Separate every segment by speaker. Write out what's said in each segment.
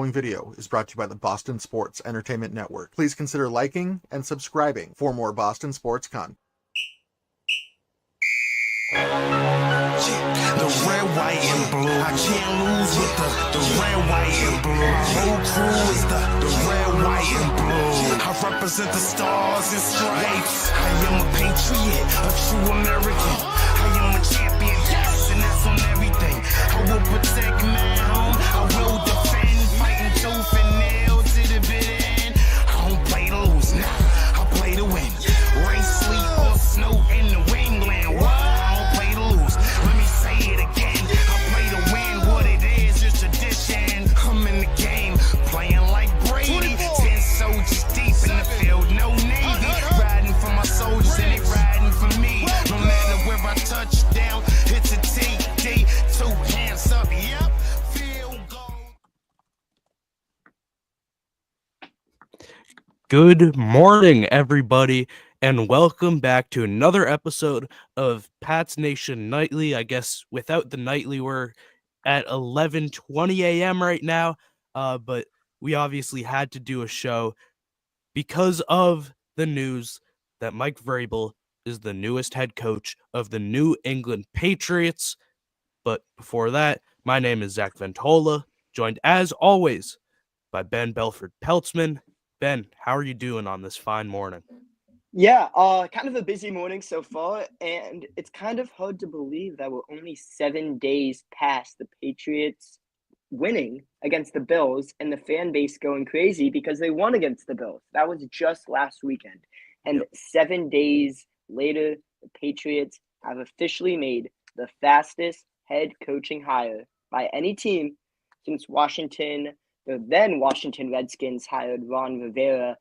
Speaker 1: following video is brought to you by the Boston Sports Entertainment Network. Please consider liking and subscribing for more Boston sports content.
Speaker 2: The red, white, and blue. I can't lose with the red, white, and blue. My whole crew is the red, white, and blue. I represent the stars and stripes. I am a patriot, a true American. I am a champion, yes, and that's on everything. I will protect my home. I will defend, fighting tooth and nail to the bitter end. I don't play to lose, nah, I play to win. Rain, sleet, or snow in the wingland. What?
Speaker 3: Good morning, everybody, and welcome back to another episode of Pats Nation Nightly. I guess without the nightly, we're at 11:20 a.m. right now, but we obviously had to do a show because of the news that Mike Vrabel is the newest head coach of the New England Patriots. But before that, my name is Zach Ventola, joined as always by Ben Belford-Peltzman. Ben, how are you doing on this fine morning?
Speaker 4: Yeah, kind of a busy morning so far, and it's kind of hard to believe that we're only 7 days past the Patriots winning against the Bills and the fan base going crazy because they won against the Bills. That was just last weekend. And 7 days later, the Patriots have officially made the fastest head coaching hire by any team since the then Washington Redskins hired Ron Rivera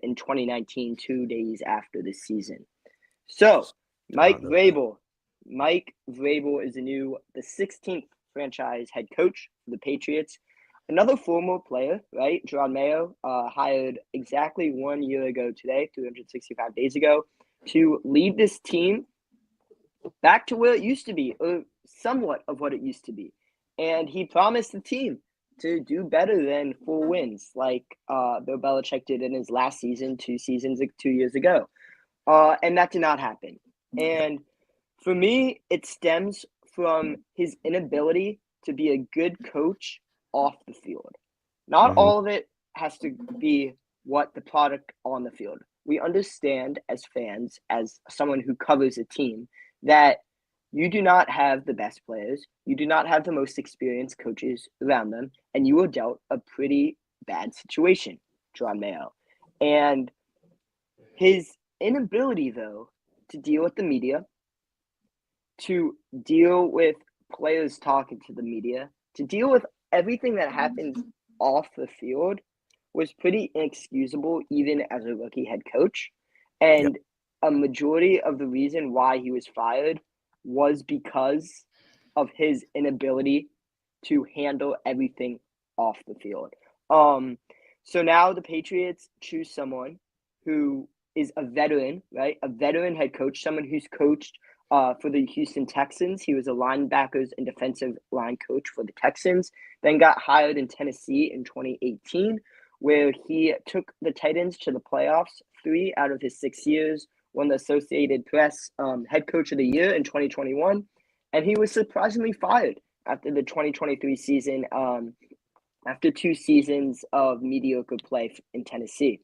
Speaker 4: in 2019, 2 days after the season. So, Mike Vrabel is the 16th franchise head coach for the Patriots. Another former player, right, Jerod Mayo, hired exactly 1 year ago today, 365 days ago, to lead this team back to where it used to be, or somewhat of what it used to be. And he promised the team to do better than 4 wins like Bill Belichick did in his last season, 2 years ago. And that did not happen. And for me, it stems from his inability to be a good coach off the field. Not all of it has to be what the product on the field. We understand as fans, as someone who covers a team, that you do not have the best players. You do not have the most experienced coaches around them, and you were dealt a pretty bad situation, Jerod Mayo. And his inability, though, to deal with the media, to deal with players talking to the media, to deal with everything that happens off the field was pretty inexcusable, even as a rookie head coach. And a majority of the reason why he was fired was because of his inability to handle everything off the field. So now the Patriots choose someone who is a veteran, right? A veteran head coach, someone who's coached for the Houston Texans. He was a linebackers and defensive line coach for the Texans, then got hired in Tennessee in 2018, where he took the Titans to the playoffs 3 out of his 6 years, won the Associated Press Head Coach of the Year in 2021, and he was surprisingly fired after the 2023 season, after 2 seasons of mediocre play in Tennessee.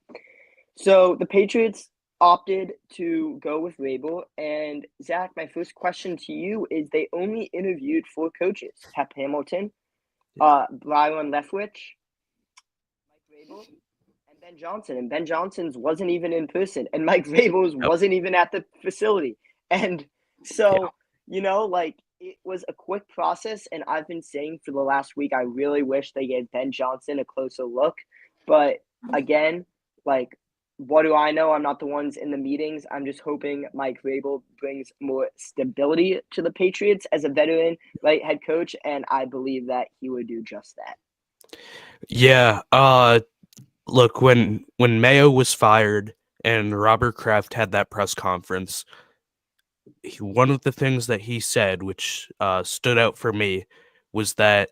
Speaker 4: So the Patriots opted to go with Vrabel, and Zach, my first question to you is they only interviewed 4 coaches: Pep Hamilton, Byron Leftwich, Mike Vrabel, and Ben Johnson. And Ben Johnson's wasn't even in person, and Mike Vrabel's wasn't even at the facility. And so, it was a quick process, and I've been saying for the last week, I really wish they gave Ben Johnson a closer look. But again, what do I know? I'm not the ones in the meetings. I'm just hoping Mike Vrabel brings more stability to the Patriots as a veteran, right, head coach, and I believe that he would do just that.
Speaker 3: Yeah, look, when Mayo was fired and Robert Kraft had that press conference, one of the things that he said, which stood out for me, was that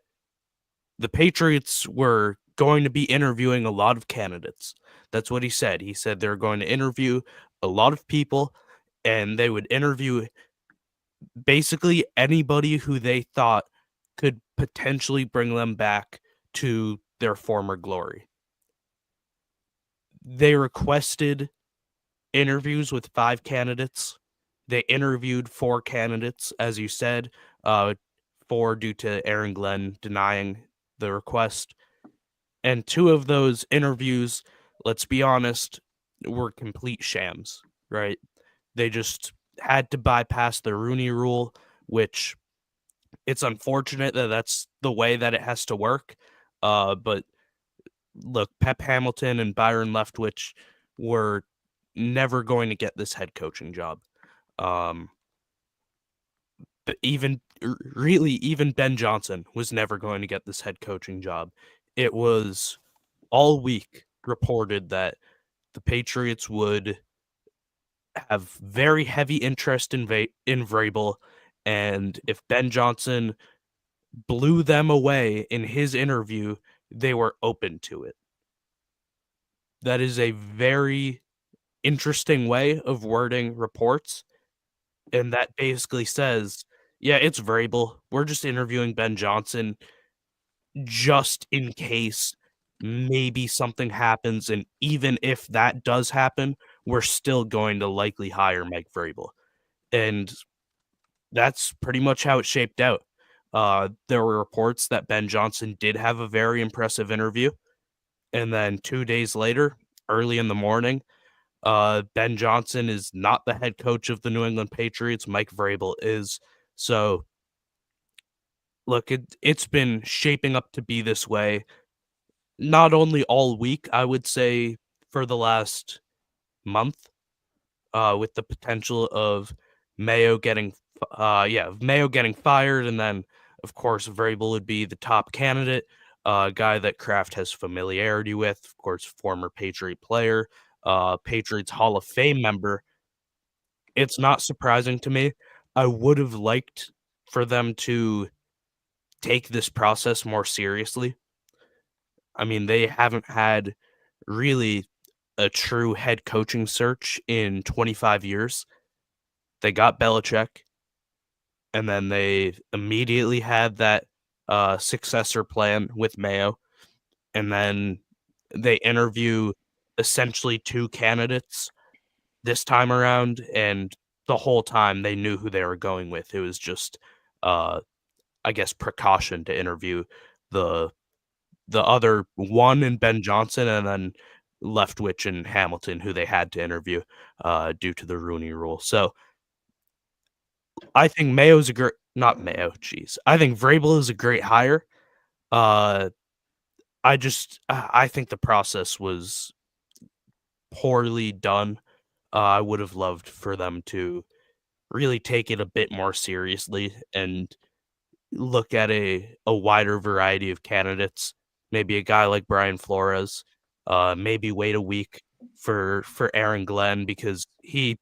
Speaker 3: the Patriots were going to be interviewing a lot of candidates. That's what he said. He said they're going to interview a lot of people, and they would interview basically anybody who they thought could potentially bring them back to their former glory. They requested interviews with 5 candidates. They interviewed 4 candidates, as you said, 4 due to Aaron Glenn denying the request. And 2 of those interviews, let's be honest, were complete shams, right? They just had to bypass the Rooney Rule, which it's unfortunate that that's the way that it has to work. But look, Pep Hamilton and Byron Leftwich were never going to get this head coaching job. But even Ben Johnson was never going to get this head coaching job. It was all week reported that the Patriots would have very heavy interest in Vrabel, and if Ben Johnson blew them away in his interview, they were open to it. That is a very interesting way of wording reports, and that basically says, yeah, it's Vrabel. We're just interviewing Ben Johnson just in case maybe something happens, and even if that does happen, we're still going to likely hire Mike Vrabel. And that's pretty much how it shaped out. There were reports that Ben Johnson did have a very impressive interview, and then 2 days later, early in the morning, Ben Johnson is not the head coach of the New England Patriots. Mike Vrabel is. So, look, it's been shaping up to be this way, not only all week, I would say, for the last month, with the potential of Mayo getting fired, and then, of course, Vrabel would be the top candidate, a guy that Kraft has familiarity with, of course, former Patriot player, Patriots Hall of Fame member. It's not surprising to me. I would have liked for them to take this process more seriously. I mean, they haven't had really a true head coaching search in 25 years. They got Belichick, and then they immediately had that successor plan with Mayo, and then they interview essentially 2 candidates this time around, and the whole time they knew who they were going with. It was just, I guess, precaution to interview the other one in Ben Johnson, and then Leftwich and Hamilton, who they had to interview due to the Rooney Rule. So I think Mayo's a great, not Mayo, jeez. I think Vrabel is a great hire. I think the process was poorly done. I would have loved for them to really take it a bit more seriously and look at a wider variety of candidates. Maybe a guy like Brian Flores. Maybe wait a week for Aaron Glenn, because he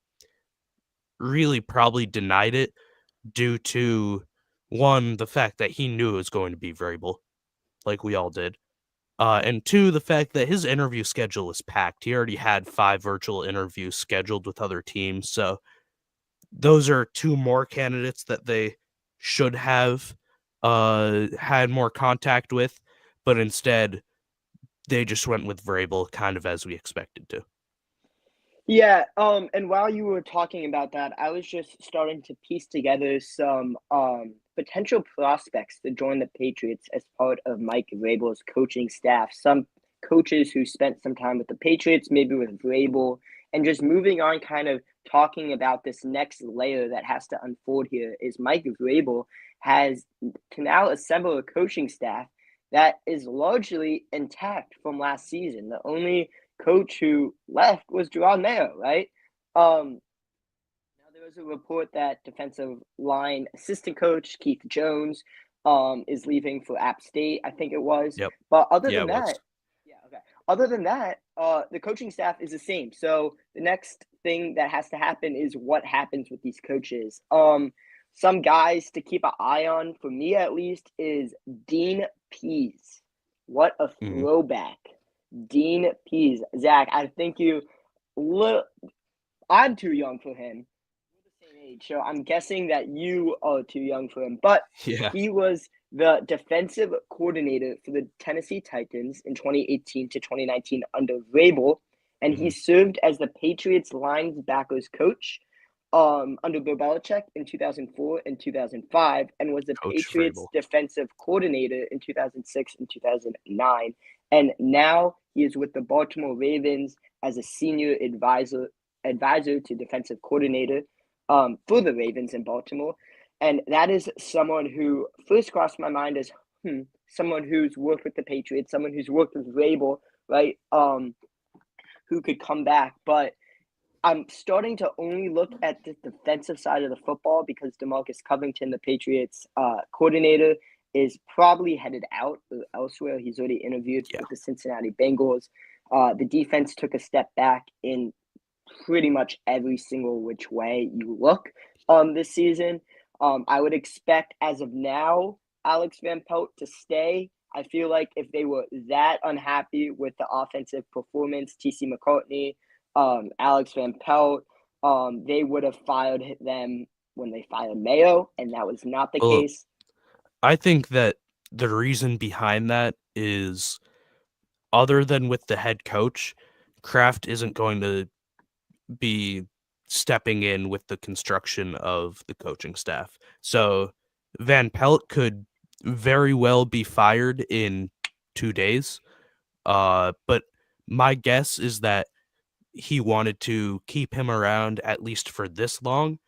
Speaker 3: really probably denied it due to, one, the fact that he knew it was going to be Vrabel, like we all did. And 2, the fact that his interview schedule is packed. He already had 5 virtual interviews scheduled with other teams. So those are 2 more candidates that they should have had more contact with, but instead they just went with Vrabel, kind of as we expected to.
Speaker 4: Yeah, and while you were talking about that, I was just starting to piece together some potential prospects to join the Patriots as part of Mike Vrabel's coaching staff. Some coaches who spent some time with the Patriots, maybe with Vrabel, and just moving on, kind of talking about this next layer that has to unfold here is Mike Vrabel has to now assemble a coaching staff that is largely intact from last season. The only coach who left was Jerod Mayo, right? Now there was a report that defensive line assistant coach Keith Jones is leaving for App State, I think it was.
Speaker 3: Yep.
Speaker 4: But other
Speaker 3: Yeah,
Speaker 4: than
Speaker 3: it was.
Speaker 4: that, Other than that, the coaching staff is the same. So the next thing that has to happen is what happens with these coaches. Some guys to keep an eye on, for me at least, is Dean Pease. What a
Speaker 3: Mhm.
Speaker 4: throwback. Dean Pease. Zach, I think I'm too young for him. We're the same age, so I'm guessing that you are too young for him. But
Speaker 3: Yeah.
Speaker 4: he was the defensive coordinator for the Tennessee Titans in 2018 to 2019 under Vrabel, and he
Speaker 3: Mhm.
Speaker 4: served as the Patriots linebackers coach under Bill Belichick in 2004 and 2005, and was the
Speaker 3: Coach
Speaker 4: Patriots
Speaker 3: Vrabel.
Speaker 4: defensive coordinator in 2006 and 2009. And now he is with the Baltimore Ravens as a senior advisor to defensive coordinator for the Ravens in Baltimore. And that is someone who first crossed my mind as someone who's worked with the Patriots, someone who's worked with Vrabel, right? Who could come back. But I'm starting to only look at the defensive side of the football because DeMarcus Covington, the Patriots coordinator, is probably headed out elsewhere. He's already interviewed
Speaker 3: Yeah.
Speaker 4: with the Cincinnati Bengals. The defense took a step back in pretty much every single which way you look this season. I would expect as of now Alex Van Pelt to stay. I feel like if they were that unhappy with the offensive performance, TC McCartney, Alex Van Pelt, they would have fired them when they fired Mayo, and that was not the
Speaker 3: Well,
Speaker 4: case.
Speaker 3: I think that the reason behind that is, other than with the head coach, Kraft isn't going to be stepping in with the construction of the coaching staff. So Van Pelt could very well be fired in 2 days. But my guess is that he wanted to keep him around at least for this long,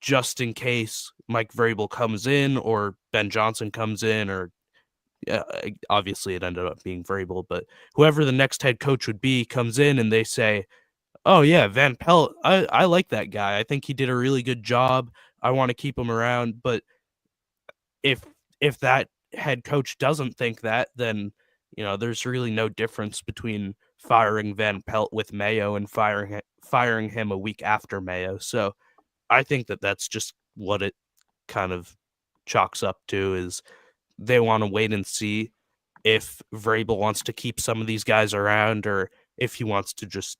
Speaker 3: just in case Mike Vrabel comes in or Ben Johnson comes in, or obviously it ended up being Vrabel, but whoever the next head coach would be comes in and they say, "Oh yeah, Van Pelt, I like that guy. I think he did a really good job. I want to keep him around." But if if that head coach doesn't think that, then there's really no difference between firing Van Pelt with Mayo and firing him a week after Mayo. So I think that that's just what it kind of chalks up to, is they want to wait and see if Vrabel wants to keep some of these guys around, or if he wants to just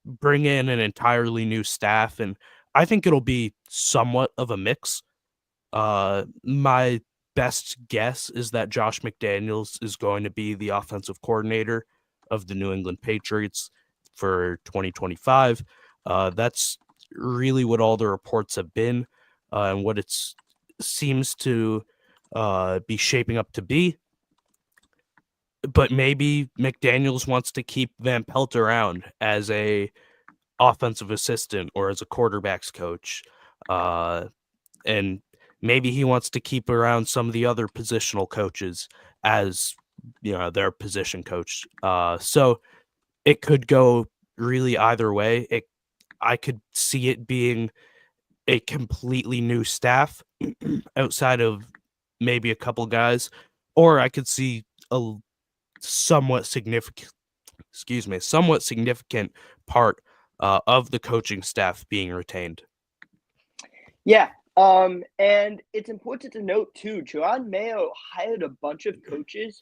Speaker 3: bring in an entirely new staff. And I think it'll be somewhat of a mix. My best guess is that Josh McDaniels is going to be the offensive coordinator of the New England Patriots for 2025. That's really what all the reports have been, and what it seems to be shaping up to be. But maybe McDaniels wants to keep Van Pelt around as a offensive assistant or as a quarterbacks coach. And maybe he wants to keep around some of the other positional coaches as their position coach. So it could go really either way. I could see it being a completely new staff outside of maybe a couple guys, or I could see a somewhat significant somewhat significant part of the coaching staff being retained.
Speaker 4: Yeah. And it's important to note too, Jerod Mayo hired a bunch of coaches,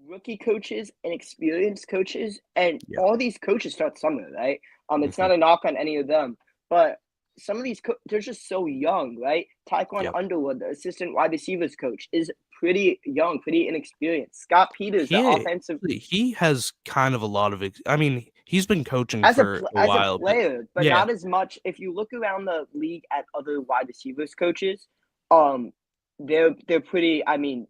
Speaker 4: rookie coaches and experienced coaches, and
Speaker 3: Yeah.
Speaker 4: all these coaches start somewhere, right? It's
Speaker 3: Mhm.
Speaker 4: not a knock on any of them, but some of these they're just so young, right? Taekwon
Speaker 3: Yep.
Speaker 4: Underwood, the assistant wide receivers coach, is pretty young, pretty inexperienced. Scott Peters, the offensive
Speaker 3: He has kind of a lot of I mean, he's been coaching for a
Speaker 4: as a
Speaker 3: while, but
Speaker 4: player, but
Speaker 3: yeah,
Speaker 4: not as much. If you look around the league at other wide receivers coaches, they're pretty. I mean,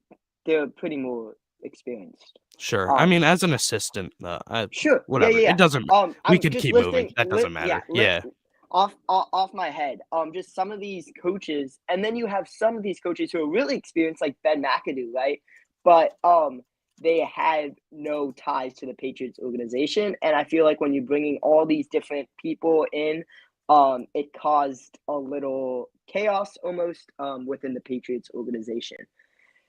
Speaker 4: they're pretty more experienced.
Speaker 3: sure. I
Speaker 4: Um,
Speaker 3: mean, as an assistant,
Speaker 4: sure, yeah,
Speaker 3: whatever.
Speaker 4: yeah,
Speaker 3: It
Speaker 4: yeah.
Speaker 3: doesn't. We
Speaker 4: I'm
Speaker 3: could
Speaker 4: just
Speaker 3: keep moving.
Speaker 4: listing,
Speaker 3: That doesn't
Speaker 4: yeah,
Speaker 3: matter. Yeah.
Speaker 4: off my head. Just some of these coaches, and then you have some of these coaches who are really experienced, like Ben McAdoo, right? But they had no ties to the Patriots organization, and I feel like when you're bringing all these different people in, it caused a little chaos almost within the Patriots organization.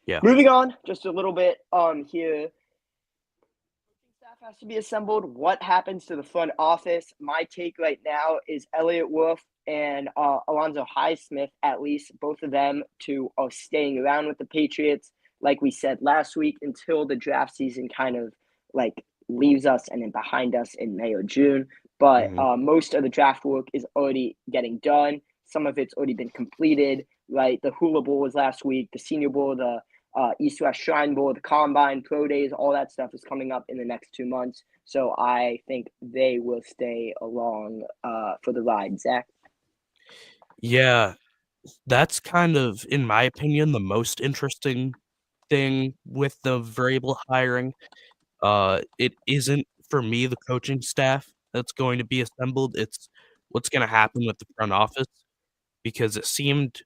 Speaker 3: Yeah.
Speaker 4: Moving on just a little bit here. Staff has to be assembled. What happens to the front office? My take right now is Elliott Wolf and Alonzo Highsmith, at least both of them, are staying around with the Patriots. like we said last week, until the draft season kind of like leaves us and then behind us in May or June. But most of the draft work is already getting done. Some of it's already been completed, right? The Hula Bowl was last week, the Senior Bowl, the East-West Shrine Bowl, the Combine, Pro Days, all that stuff is coming up in the next 2 months. So I think they will stay along for the ride. Zach?
Speaker 3: Yeah, that's kind of, in my opinion, the most interesting thing with the variable hiring. It isn't, for me, the coaching staff that's going to be assembled. It's what's going to happen with the front office, because it seemed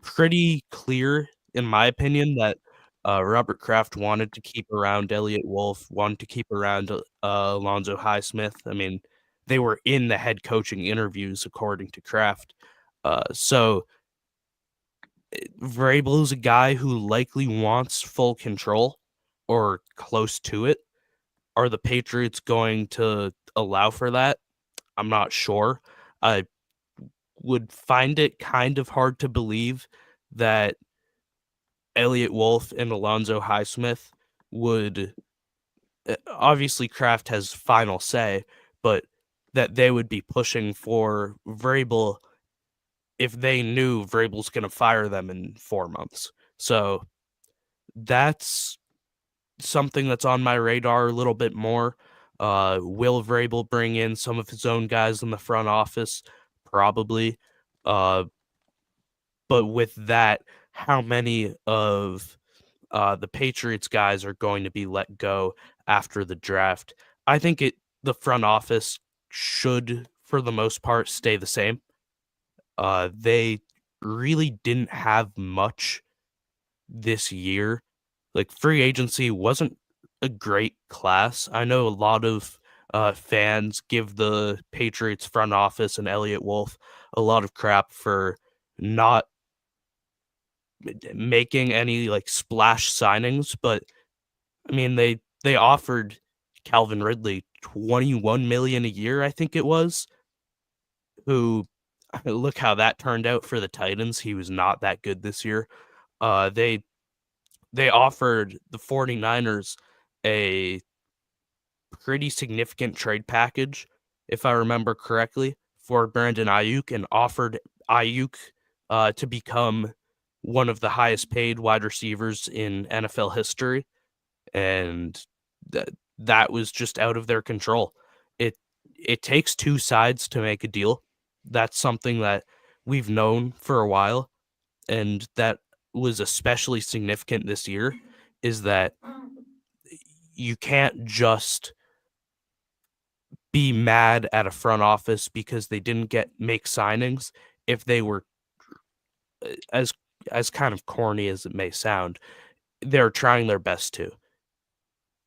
Speaker 3: pretty clear, in my opinion, that Robert Kraft wanted to keep around Elliott Wolf, wanted to keep around Alonzo Highsmith. I mean, they were in the head coaching interviews, according to Kraft. So Vrabel is a guy who likely wants full control or close to it. Are the Patriots going to allow for that? I'm not sure. I would find it kind of hard to believe that Elliott Wolf and Alonzo Highsmith would, obviously Kraft has final say, but that they would be pushing for Vrabel if they knew Vrabel's going to fire them in 4 months. So that's something that's on my radar a little bit more. Will Vrabel bring in some of his own guys in the front office? Probably. But with that, how many of the Patriots guys are going to be let go after the draft? I think the front office should, for the most part, stay the same. They really didn't have much this year. Like, free agency wasn't a great class. I know a lot of fans give the Patriots front office and Elliott Wolf a lot of crap for not making any like splash signings, but I mean they offered Calvin Ridley $21 million a year, I think it was, who, look how that turned out for the Titans. He was not that good this year. They offered the 49ers a pretty significant trade package, if I remember correctly, for Brandon Ayuk, and offered Ayuk to become one of the highest paid wide receivers in NFL history. And that was just out of their control. It takes two sides to make a deal. That's something that we've known for a while, and that was especially significant this year, is that you can't just be mad at a front office because they didn't make signings if they were, as kind of corny as it may sound, they're trying their best to.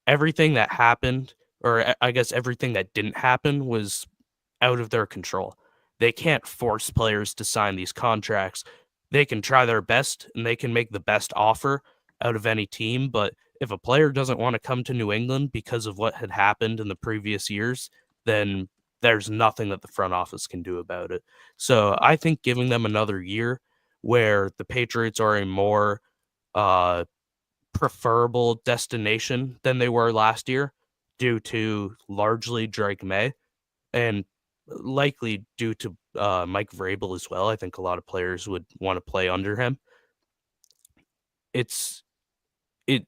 Speaker 3: Everything that happened, or I guess everything that didn't happen, was out of their control. They can't force players to sign these contracts. They can try their best and they can make the best offer out of any team, but if a player doesn't want to come to New England because of what had happened in the previous years, then there's nothing that the front office can do about it. So I think giving them another year where the Patriots are a more preferable destination than they were last year, due to largely Drake May, and likely due to Mike Vrabel as well. I think a lot of players would want to play under him. It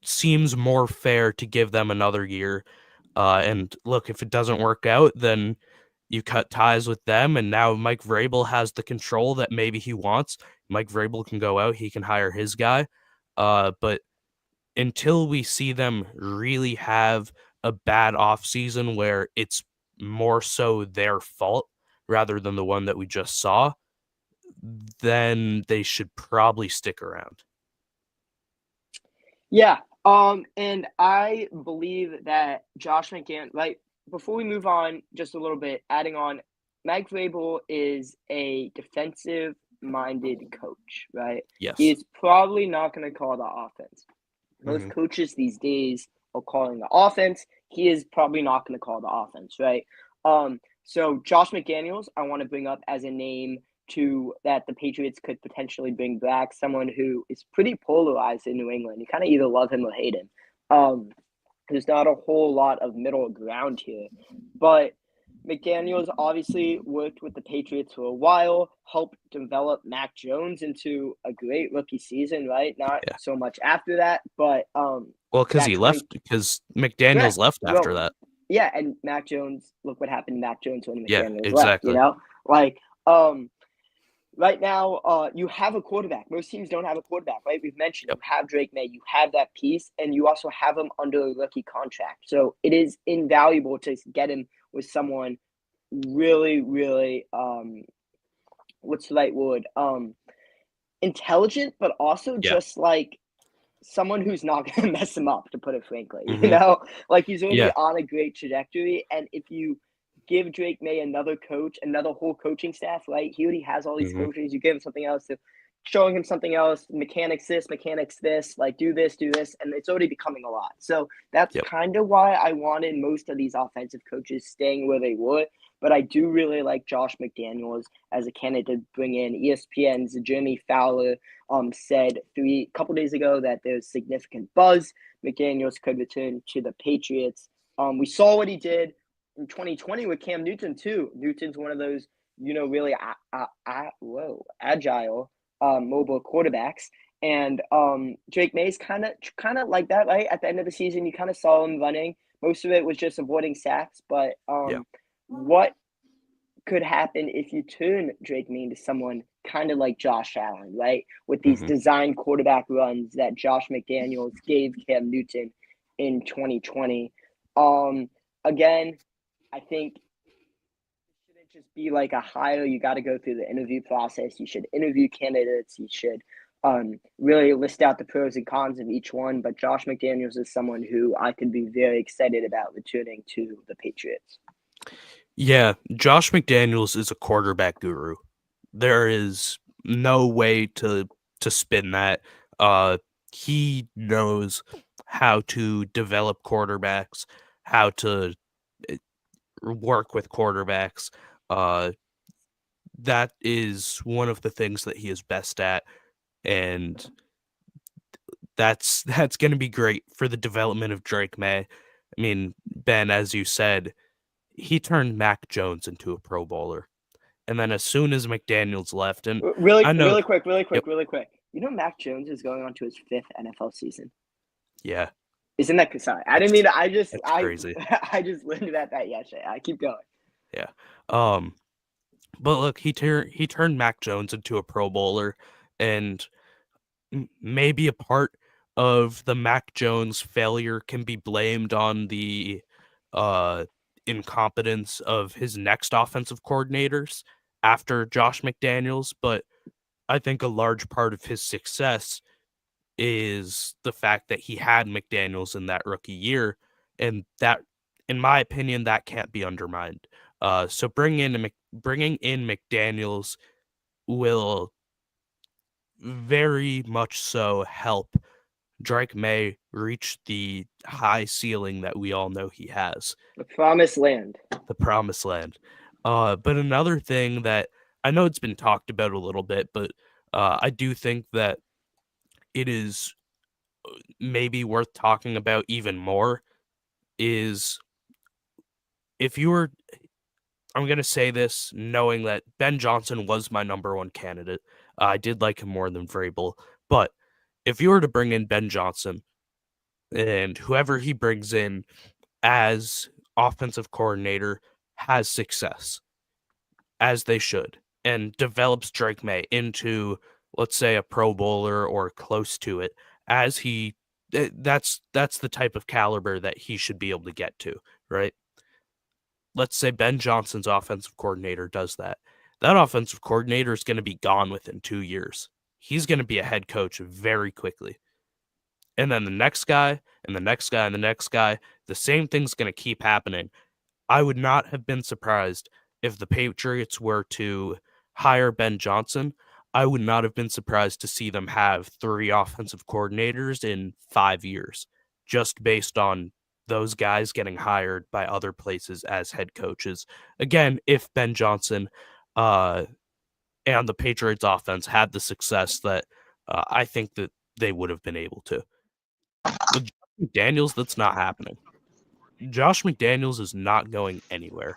Speaker 3: seems more fair to give them another year. And look, if it doesn't work out, then you cut ties with them, and now Mike Vrabel has the control that maybe he wants. Mike Vrabel can go out, he can hire his guy. But until we see them really have a bad offseason where it's more so their fault rather than the one that we just saw, then they should probably stick around.
Speaker 4: Yeah. And I believe that Josh McDaniels, right, before we move on just a little bit, adding on, Mike Vrabel is a defensive-minded coach, right?
Speaker 3: Yes.
Speaker 4: He is probably not going to call the offense. Most coaches these days are calling the offense. He is probably not going to call the offense, right? So Josh McDaniels, I want to bring up as a name that the Patriots could potentially bring back someone who is pretty polarized in New England. You kind of either love him or hate him. There's not a whole lot of middle ground here, but McDaniels obviously worked with the Patriots for a while, helped develop Mac Jones into a great rookie season, right? Not so much after that, but
Speaker 3: well, because because McDaniels left after that.
Speaker 4: Yeah, and Mac Jones, look what happened to Mac Jones when McDaniels
Speaker 3: exactly.
Speaker 4: left, right now, you have a quarterback. Most teams don't have a quarterback, right? We've mentioned you have Drake May, you have that piece, and you also have him under a rookie contract. So it is invaluable to get him with someone really, really, what's the right word? Intelligent, but also just like someone who's not going to mess him up, to put it frankly. Like he's already on a great trajectory, and if you give Drake May another coach, another whole coaching staff, right? He already has all these coaches. You give him something else, showing him something else, mechanics this, like do this, and it's already becoming a lot. So that's kind of why I wanted most of these offensive coaches staying where they were. But I do really like Josh McDaniels as a candidate to bring in. ESPN's Jeremy Fowler said a couple days ago that there's significant buzz. McDaniels could return to the Patriots. We saw what he did in 2020 with Cam Newton too. Newton's one of those, really agile mobile quarterbacks. And Drake May's kind of like that, right? At the end of the season, you kind of saw him running. Most of it was just avoiding sacks, but what could happen if you turn Drake May into someone kind of like Josh Allen, right? With these design quarterback runs that Josh McDaniels gave Cam Newton in 2020. Again, I think it shouldn't just be like a hire. You got to go through the interview process. You should interview candidates. You should really list out the pros and cons of each one. But Josh McDaniels is someone who I could be very excited about returning to the Patriots.
Speaker 3: Yeah, Josh McDaniels is a quarterback guru. There is no way to spin that. He knows how to develop quarterbacks, how to work with quarterbacks. That is one of the things that he is best at, and that's going to be great for the development of Drake May. I mean, Ben, as you said, he turned Mac Jones into a Pro Bowler. And then as soon as McDaniels left, and
Speaker 4: really quick. Mac Jones is going on to his 5th NFL season.
Speaker 3: Yeah.
Speaker 4: Isn't that sorry? I didn't mean to,
Speaker 3: crazy.
Speaker 4: I just learned about that yesterday. I keep going.
Speaker 3: Yeah. But look, he turned Mac Jones into a Pro Bowler, and maybe a part of the Mac Jones failure can be blamed on the incompetence of his next offensive coordinators after Josh McDaniels, but I think a large part of his success is the fact that he had McDaniels in that rookie year, and that, in my opinion, that can't be undermined. So bringing in McDaniels will very much so help Drake May reach the high ceiling that we all know he has.
Speaker 4: The promised land.
Speaker 3: But another thing that I know it's been talked about a little bit, but I do think that it is maybe worth talking about even more is I'm going to say this knowing that Ben Johnson was my number one candidate. I did like him more than Vrabel, but if you were to bring in Ben Johnson and whoever he brings in as offensive coordinator has success, as they should, and develops Drake May into, let's say, a Pro Bowler or close to it, that's the type of caliber that he should be able to get to, right? Let's say Ben Johnson's offensive coordinator does that. That offensive coordinator is going to be gone within 2 years. He's going to be a head coach very quickly. And then the next guy, and the next guy, and the next guy, the same thing's going to keep happening. I would not have been surprised if the Patriots were to hire Ben Johnson. I would not have been surprised to see them have 3 offensive coordinators in 5 years, just based on those guys getting hired by other places as head coaches. Again, if Ben Johnson and the Patriots offense had the success that I think that they would have been able to. With Josh McDaniels, that's not happening. Josh McDaniels is not going anywhere.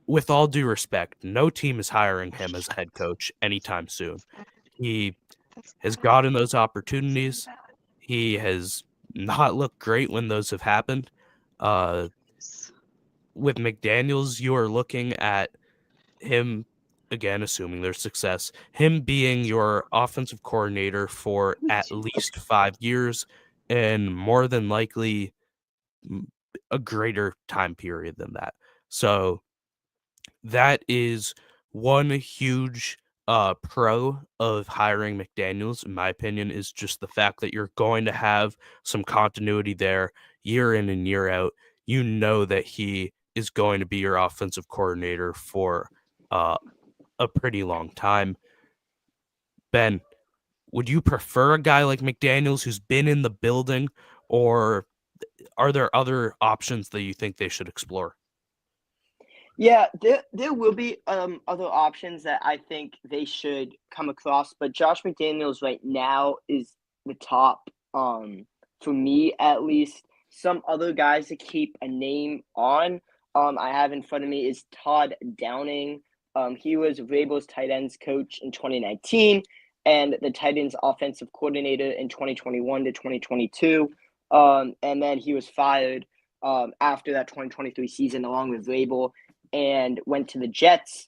Speaker 3: With all due respect, no team is hiring him as a head coach anytime soon. He has gotten those opportunities. He has not looked great when those have happened. With McDaniels, you are looking at him, again, assuming their success, him being your offensive coordinator for at least 5 years and more than likely a greater time period than that. So that is one huge pro of hiring McDaniels, in my opinion, is just the fact that you're going to have some continuity there year in and year out. You know that he is going to be your offensive coordinator for a pretty long time. Ben, would you prefer a guy like McDaniels who's been in the building, or are there other options that you think they should explore?
Speaker 4: Yeah, there will be other options that I think they should come across, but Josh McDaniels right now is the top, for me at least. Some other guys to keep a name on, I have in front of me is Todd Downing. He was Vrabel's tight ends coach in 2019 and the Titans offensive coordinator in 2021 to 2022. And then he was fired after that 2023 season along with Vrabel and went to the Jets,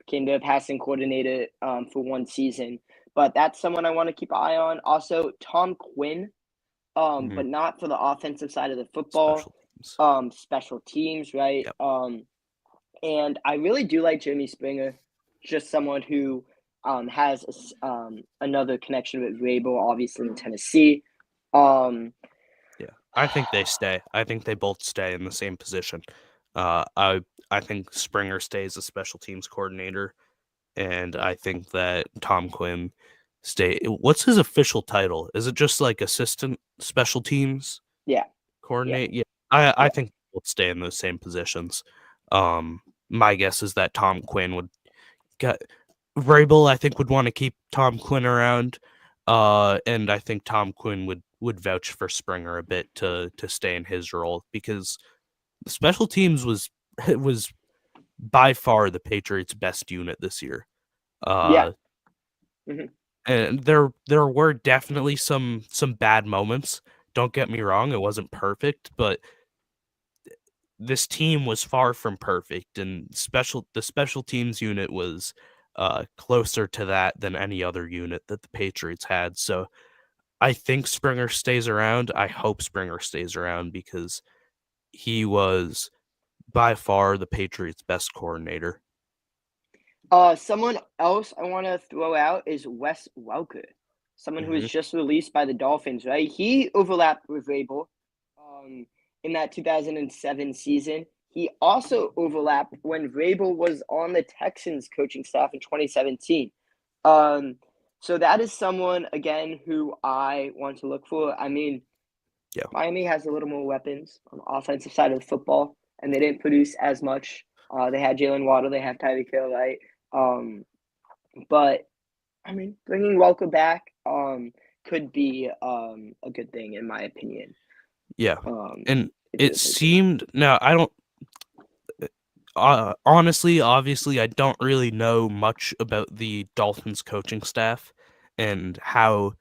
Speaker 4: became their passing coordinator for one season. But that's someone I want to keep an eye on. Also, Tom Quinn, but not for the offensive side of the football. Special teams, right?
Speaker 3: Yep.
Speaker 4: And I really do like Jeremy Springer, just someone who has another connection with Vrabel, obviously in Tennessee.
Speaker 3: Yeah, I think they stay. I think they both stay in the same position. I think Springer stays as special teams coordinator, and I think that Tom Quinn stay. What's his official title? Is it just like assistant special teams
Speaker 4: Yeah.
Speaker 3: coordinate? Yeah, I think we'll stay in those same positions. My guess is that Tom Quinn would get Vrabel. I think would want to keep Tom Quinn around, and I think Tom Quinn would vouch for Springer a bit to stay in his role because the special teams was by far the Patriots' best unit this year. And there were definitely some bad moments. Don't get me wrong, it wasn't perfect, but this team was far from perfect, and the special teams unit was closer to that than any other unit that the Patriots had. So I think Springer stays around. I hope Springer stays around because he was by far the Patriots' best coordinator.
Speaker 4: Someone else I want to throw out is Wes Welker, someone who was just released by the Dolphins, right? He overlapped with Vrabel in that 2007 season. He also overlapped when Vrabel was on the Texans coaching staff in 2017. So that is someone, again, who I want to look for. I mean, Miami has a little more weapons on the offensive side of the football, and they didn't produce as much. They had Jalen Waddle, they have Tyreek Hill, right? But I mean, bringing Welker back could be a good thing in my opinion.
Speaker 3: Yeah, and it seemed now I don't honestly, obviously, I don't really know much about the Dolphins coaching staff and how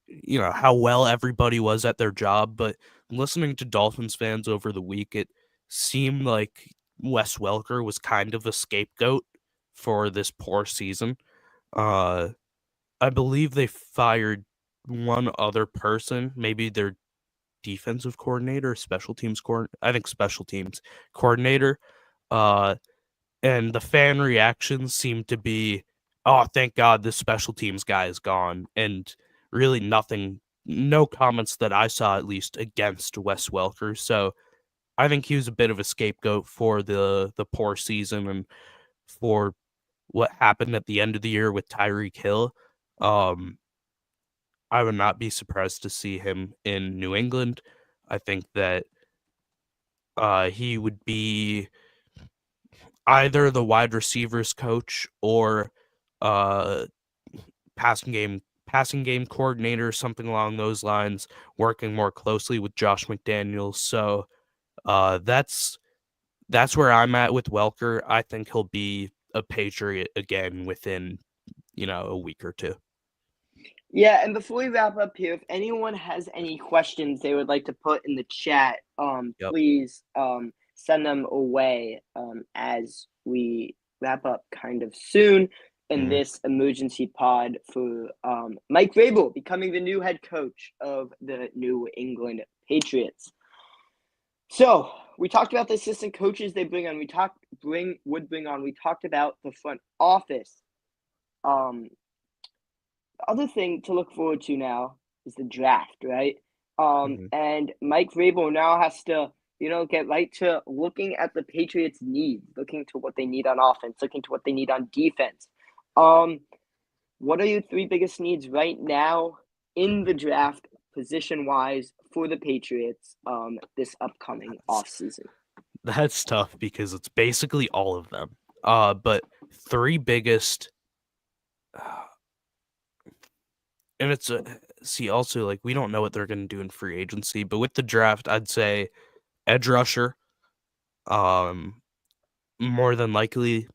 Speaker 3: well everybody was at their job, but listening to Dolphins fans over the week, it seemed like Wes Welker was kind of a scapegoat for this poor season. I believe they fired one other person, maybe their defensive coordinator, special teams coordinator. And the fan reactions seem to be, oh, thank God this special teams guy is gone. And really no comments that I saw at least against Wes Welker. So I think he was a bit of a scapegoat for the poor season and for what happened at the end of the year with Tyreek Hill. I would not be surprised to see him in New England. I think that he would be either the wide receivers coach or uh passing game coordinator, something along those lines, working more closely with Josh McDaniels. So that's where I'm at with Welker. I think he'll be a Patriot again within, a week or two.
Speaker 4: Yeah, and before we wrap up here, if anyone has any questions they would like to put in the chat,
Speaker 3: Yep.
Speaker 4: please send them away as we wrap up kind of soon in this emergency pod for Mike Vrabel becoming the new head coach of the New England Patriots. So we talked about the assistant coaches they bring on. We talked about the front office. The other thing to look forward to now is the draft, right? And Mike Vrabel now has to, get right to looking at the Patriots' needs, looking to what they need on offense, looking to what they need on defense. What are your three biggest needs right now in the draft, position-wise, for the Patriots this upcoming offseason?
Speaker 3: That's tough because it's basically all of them. But three biggest, and it's also like we don't know what they're going to do in free agency, but with the draft, I'd say edge rusher, more than likely,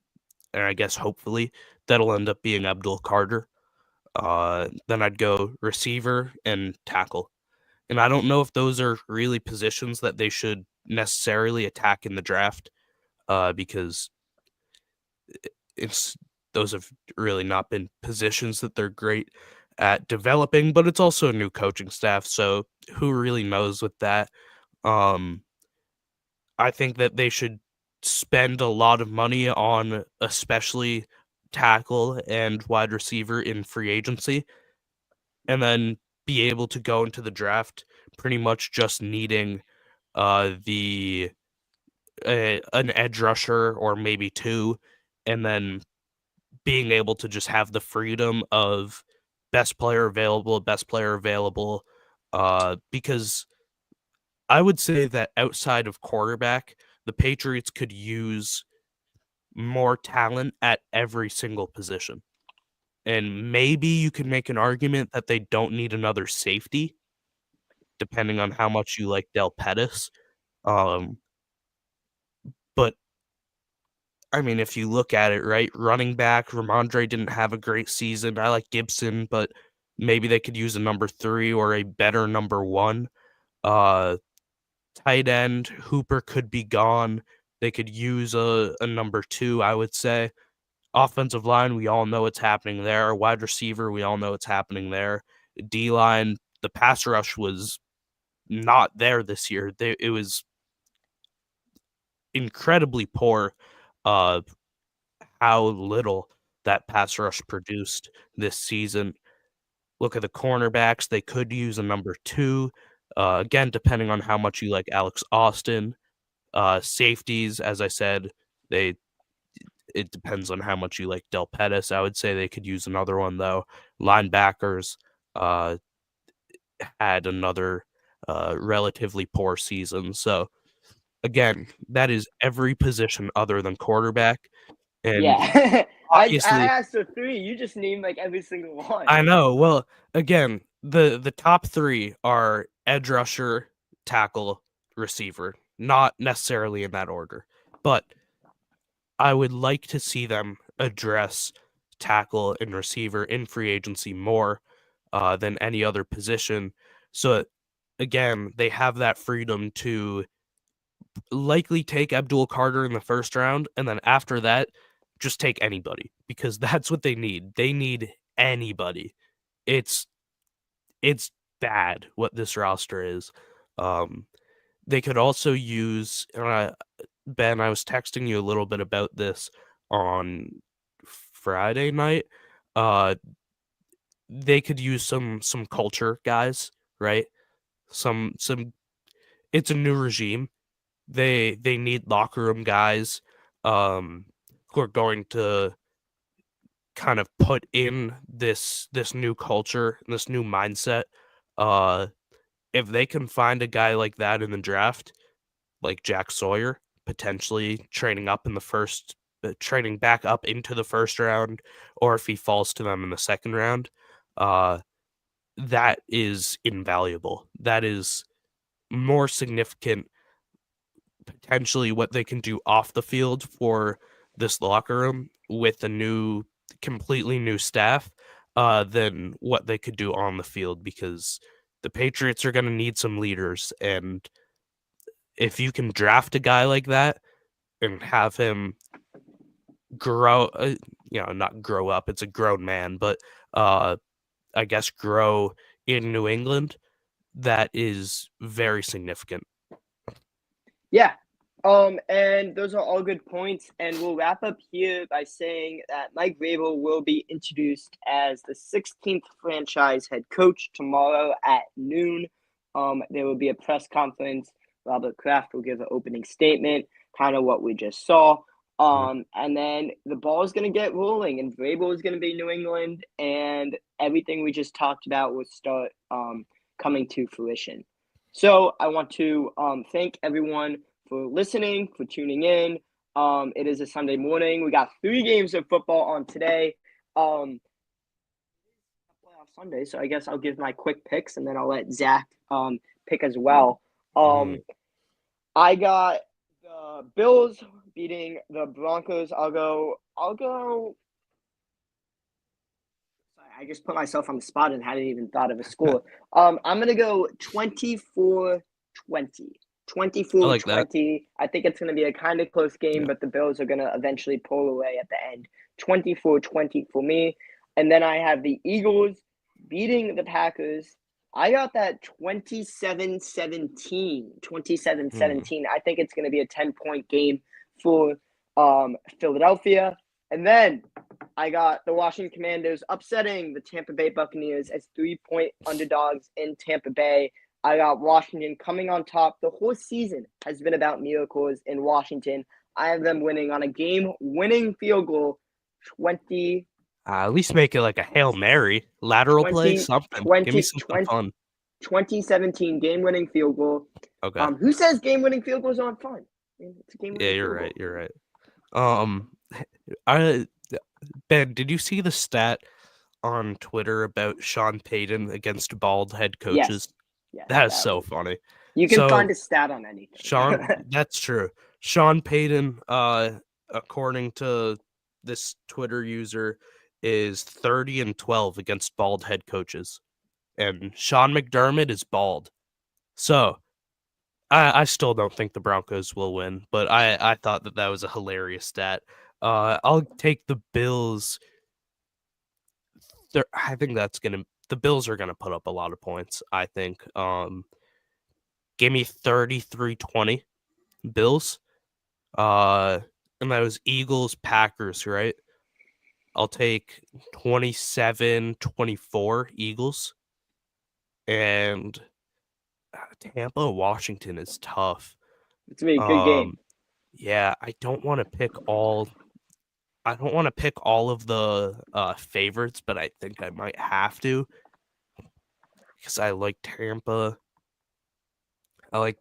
Speaker 3: and I guess hopefully that'll end up being Abdul Carter. Then I'd go receiver and tackle. And I don't know if those are really positions that they should necessarily attack in the draft, because those have really not been positions that they're great at developing, but it's also a new coaching staff, so who really knows with that. I think that they should spend a lot of money on especially tackle and wide receiver in free agency, and then be able to go into the draft pretty much just needing an edge rusher or maybe two, and then being able to just have the freedom of best player available, because I would say that outside of quarterback, the Patriots could use more talent at every single position. And maybe you could make an argument that they don't need another safety, depending on how much you like Del Pettis. But I mean, if you look at it, right, running back, Ramondre didn't have a great season. I like Gibson, but maybe they could use a number 3 or a better number 1. Tight end, Hooper could be gone. They could use a number 2, I would say. Offensive line, we all know what's happening there. Wide receiver, we all know what's happening there. D-line, the pass rush was not there this year. It was incredibly poor how little that pass rush produced this season. Look at the cornerbacks. They could use a number 2. Again, depending on how much you like Alex Austin. Safeties, as I said, it depends on how much you like Del Pettis. I would say they could use another one, though. Linebackers had another relatively poor season. So, again, that is every position other than quarterback. And
Speaker 4: yeah, I
Speaker 3: obviously,
Speaker 4: asked for 3. You just named like every single one.
Speaker 3: I know. Well, again, the top 3 are edge rusher, tackle, receiver. Not necessarily in that order, but I would like to see them address tackle and receiver in free agency more than any other position. So, again, they have that freedom to likely take Abdul Carter in the first round, and then after that, just take anybody, because that's what they need. They need anybody. It's bad what this roster is. They could also use, Ben, I was texting you a little bit about this on Friday night. They could use some culture guys, right? Some it's a new regime. They need locker room guys who are going to kind of put in this new culture, this new mindset. If they can find a guy like that in the draft, like Jack Sawyer, potentially trading up in the first trading back up into the first round, or if he falls to them in the second round, that is invaluable. That is more significant, potentially, what they can do off the field for this locker room with a completely new staff, than what they could do on the field, because the Patriots are going to need some leaders. And if you can draft a guy like that and have him grow, not grow up, it's a grown man, but I guess grow in New England, that is very significant.
Speaker 4: Yeah. And those are all good points. And we'll wrap up here by saying that Mike Vrabel will be introduced as the 16th franchise head coach tomorrow at noon. There will be a press conference. Robert Kraft will give an opening statement, kind of what we just saw. And then the ball is going to get rolling, and Vrabel is going to be New England, and everything we just talked about will start coming to fruition. So I want to thank everyone for listening, for tuning in. It is a Sunday morning. We got 3 games of football on today. Playoff Sunday, so I guess I'll give my quick picks, and then I'll let Zach pick as well. I got the Bills beating the Broncos. I'll go. I just put myself on the spot and hadn't even thought of a score. I'm gonna go 24-20. 24-20.
Speaker 3: like that.
Speaker 4: I think it's gonna be a kind of close game, but the Bills are gonna eventually pull away at the end. 24-20 for me. And then I have the Eagles beating the Packers. I got that 27-17. 27-17. I think it's going to be a 10-point game for Philadelphia. And then I got the Washington Commanders upsetting the Tampa Bay Buccaneers as 3-point underdogs in Tampa Bay. I got Washington coming on top. The whole season has been about miracles in Washington. I have them winning on a game-winning field goal, 20.
Speaker 3: At least make it like a Hail Mary, lateral play, something. Give me something fun.
Speaker 4: 2017 game-winning field goal.
Speaker 3: Okay.
Speaker 4: Who says game-winning field goals aren't fun? It's a game-winning
Speaker 3: Yeah,
Speaker 4: field goal.
Speaker 3: you're right. Ben, did you see the stat on Twitter about Sean Payton against bald head coaches?
Speaker 4: Yes,
Speaker 3: that is so funny.
Speaker 4: You can find a stat on anything.
Speaker 3: That's true. Sean Payton, according to this Twitter user, is 30-12 against bald head coaches, and Sean McDermott is bald. So I still don't think the Broncos will win, but I thought that was a hilarious stat. I'll take the Bills. I think the Bills are gonna put up a lot of points. I think. Give me 33-20 Bills. And that was Eagles Packers, right? I'll take 27-24 Eagles. And Tampa, Washington is tough.
Speaker 4: It's gonna be a good game.
Speaker 3: Yeah, I don't want to pick all of the favorites, but I think I might have to, because I like Tampa. I like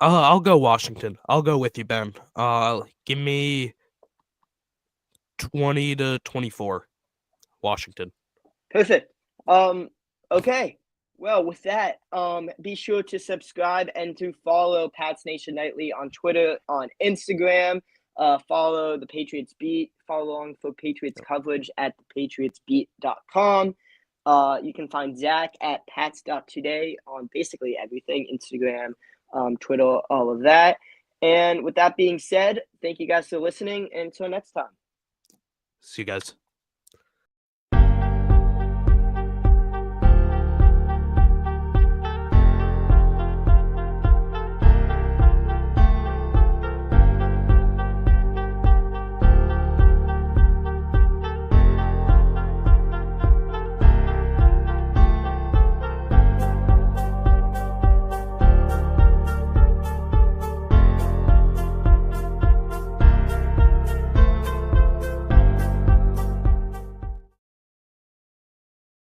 Speaker 3: I'll go Washington. I'll go with you, Ben. Give me 20-24 Washington.
Speaker 4: Perfect. Okay. Well, with that, be sure to subscribe and to follow Pats Nation Nightly on Twitter, on Instagram. Follow the Patriots Beat. Follow along for Patriots coverage at thepatriotsbeat.com. You can find Zach at pats.today on basically everything, Instagram, Twitter, all of that. And with that being said, thank you guys for listening. And until next time.
Speaker 3: See you guys.